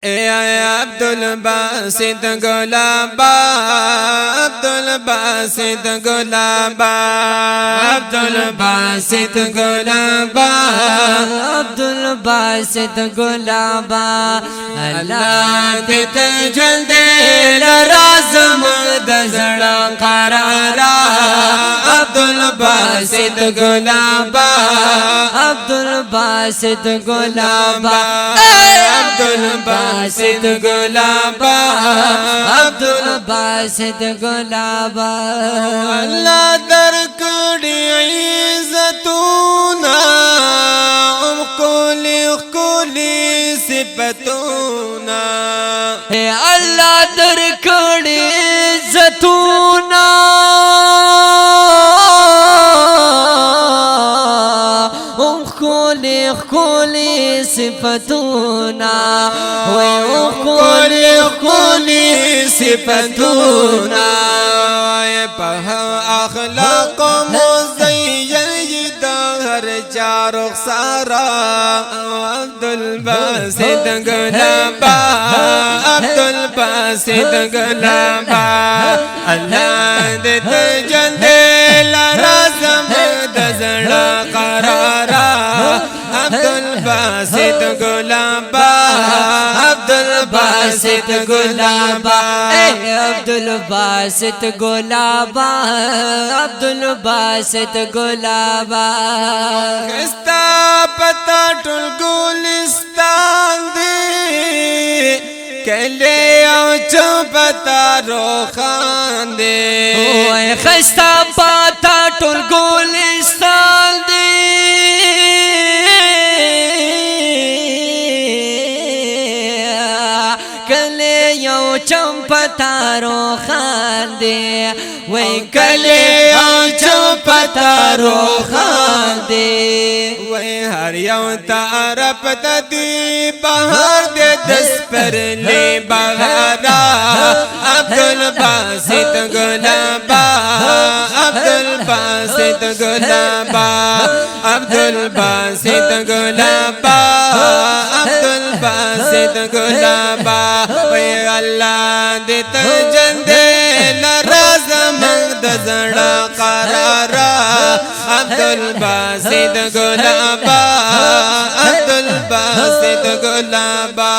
عبد الباسط غلابا عبد الباسط غلابا عبد الباسط غلابا عبد الباسط غلابا الله دې تجل دې لرازم د زړه قرارا عبد الباسط غلابا عبد الباسط غلابا عبد الباسط غلابا عبد الباسط غلابا الله درکړي عزتونه کولی صفاتونه الله درکړي عزتونه کولی صفاتونه وای کولی صفاتونه په اخلاق مزین د هر چا رخسارا عبد الباسط غلابا عبد الباسط غلابا الله دې تجل دې لرازم د زړه قرارا عبد الباسط غلابا عبد الباسط غلابا عبد الباسط غلابا عبد الباسط غلابا خستا پتا ټول ګلستان دی کله او چپتا روخان دی وای خستا پتا ټول ګلستان دی چمپتارو خاندے وی کلے او چمپتارو خاندے وی ہر یو طرف دی بہار دے دس پر لے بہارا عبد الباسط غلابا عبد الباسط غلابا عبد الباسط غلابا عبد الباسط غلابا وی اللہ دے تجل دے لرازم د زړه قرارا عبد الباسط غلابا عبد الباسط غلابا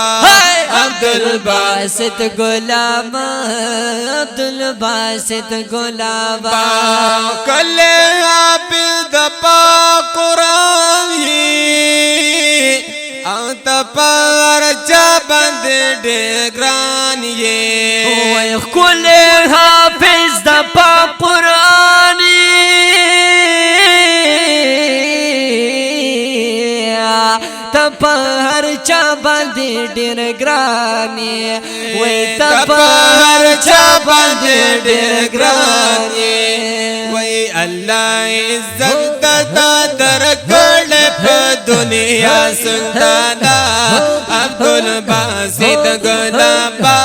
عبد الباسط غلابا عبد الباسط غلابا کل حافظ د پاک قرآن او تپار چا بند ډګران یې وای کل حافظ د پاک قرآن تپار چا بند ډګران وای تپار چا بند ډګران وای الله عزت درکړ په دنیا سلطانا عبد الباسط غلابا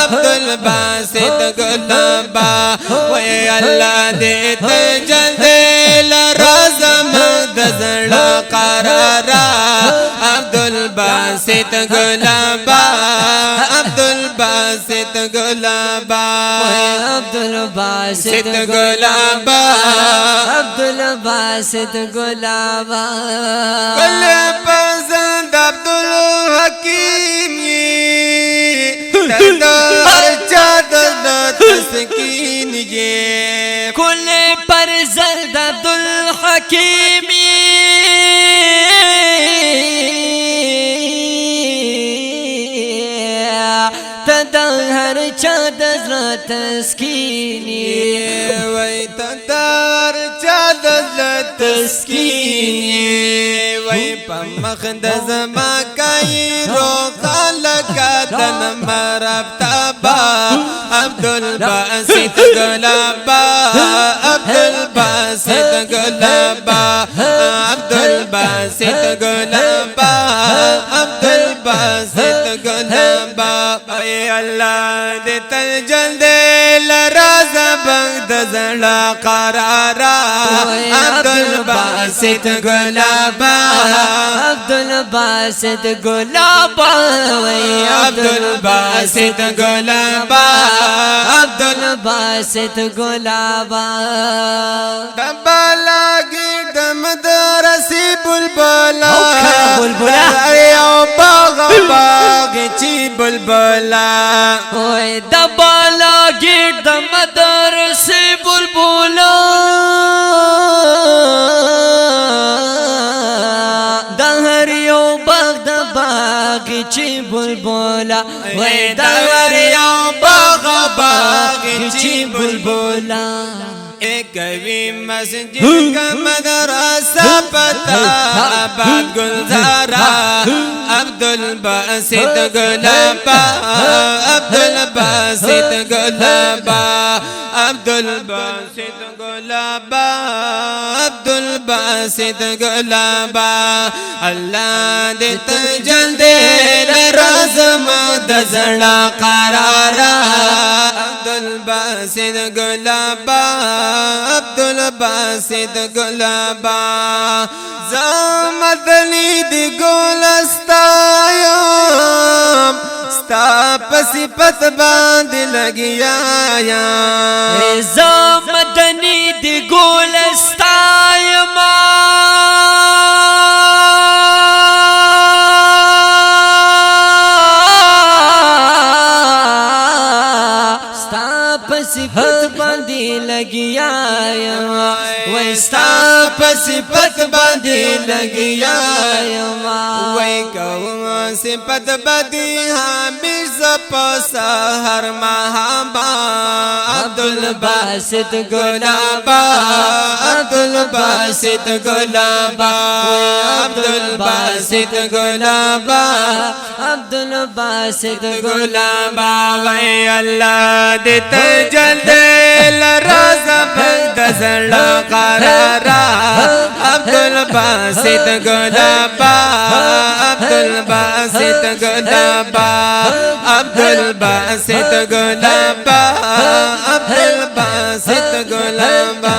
عبد الباسط غلابا وای الله دې تجل دې لرازم د زړه قرارا عبد الباسط غلابا عبد الباسط غلابا عبد الباسط غلابا عبد الباسط غلابا کل پسند عبد الحکیم تدار چاد تسکین یہ کل پر زلد عبد الحکیم تدار چاد تسکین وی تدار چاد تسکین وی پمخ د زما کای رو خلق دن مرب تبا عبد الباسط غلابا عبد الباسط غلابا عبد الباسط غلابا عبد الباسط گلابا اے اللہ دے تل جلدے لرازا بغد زڑا قرارا عبد الباسط گلابا عبد الباسط گلابا عبد الباسط گلابا عبد الباسط گلابا دبالا گیرد مدرسی بلبلا بلبلا دریا باغ باغ چی بلبلا دبالا گرد مدرس بلبلا دهریو باغ د باغ چی بلبلا دریا باغ باغ چی بلبلا ایکوی مسجد کا مدرسہ پتا آباد گلزارا عبد الباسط گلابا عبد الباسط گلابا عبد الباسط گلابا عبد الباسط گلابا اللہ دے تجل دے لرازم دزڑا قرارا عبد الباسط گلابا عبد الباسط گلابا زامدنی دی گلستایم ستا پسپت باند لگیایا زامدنی دی گلستایم صفت باندې لګیا یم وای ستا په صفت باندې لګیا یم وای کوم صفت باندې همیشه په سحر مهابا عبد الباسط گلابا عبد الباسط گلابا عبد الباسط گلابا عبد الباسط گلابا وای الله دې تجل دے لرازا بغد زڑا قرارا عبد الباسط گلابا عبد الباسط گلابا عبد الباسط گلابا عبد الباسط گلابا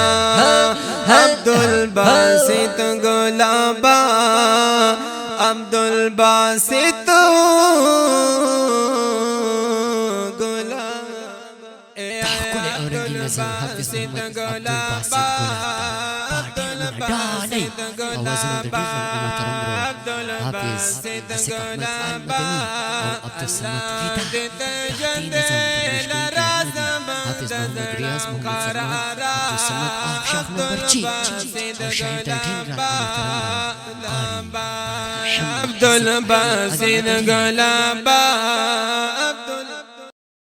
عبد الباسط گلابا عبد الباسط حافظ محمد عبد الباسط ډالۍ اوازونه د ډېر محترم ورو حافظ آصف احمد المدني او عبدالصمد فدا تحتي نظام حافظ محمد ریاض محمد سلمان عبدالصمد آف شاخ نمبرچی او شاعر د ډېر محترم عبد الباسط گلابا